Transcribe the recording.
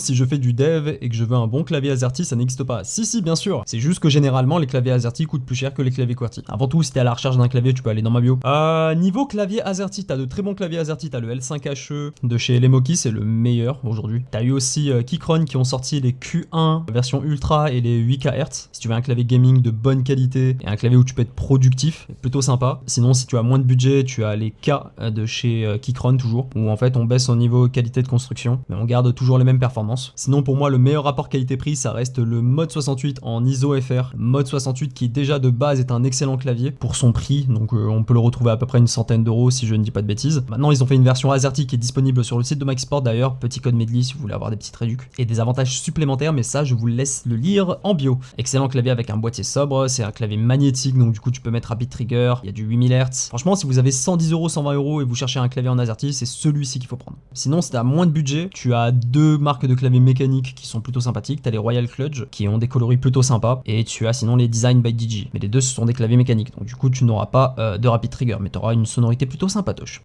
Si je fais du dev et que je veux un bon clavier AZERTY, ça n'existe pas. Si, bien sûr. C'est juste que généralement, les claviers AZERTY coûtent plus cher que les claviers QWERTY. Avant tout, si t'es à la recherche d'un clavier, tu peux aller dans ma bio. Niveau clavier AZERTY, t'as de très bons claviers AZERTY. T'as le L5HE de chez Lemoki, c'est le meilleur aujourd'hui. T'as eu aussi Keychron qui ont sorti les Q1 version Ultra et les 8 kHz. Si tu veux un clavier gaming de bonne qualité et un clavier où tu peux être productif, c'est plutôt sympa. Sinon, si tu as moins de budget, tu as les K de chez Keychron toujours, où en fait on baisse au niveau qualité de construction, mais on garde toujours les mêmes performances. Sinon pour moi le meilleur rapport qualité-prix ça reste le Mode 68 en ISO FR. Mode 68 qui déjà de base est un excellent clavier pour son prix, donc on peut le retrouver à peu près une centaine d'euros si je ne dis pas de bêtises. Maintenant ils ont fait une version AZERTY qui est disponible sur le site de Maxport d'ailleurs, petit code Medley si vous voulez avoir des petits réducs et des avantages supplémentaires, mais ça je vous laisse le lire en bio. Excellent clavier avec un boîtier sobre, c'est un clavier magnétique donc du coup tu peux mettre rapid trigger, il y a du 8000 Hz. Franchement si vous avez 110 euros, 120 euros et vous cherchez un clavier en AZERTY, c'est celui-ci qu'il faut prendre. Sinon si t'as moins de budget, tu as deux marques de claviers mécaniques qui sont plutôt sympathiques. T'as les Royal Kludge qui ont des coloris plutôt sympas et tu as sinon les Design by Digi. Mais les deux ce sont des claviers mécaniques donc du coup tu n'auras pas de rapid trigger mais tu auras une sonorité plutôt sympatoche.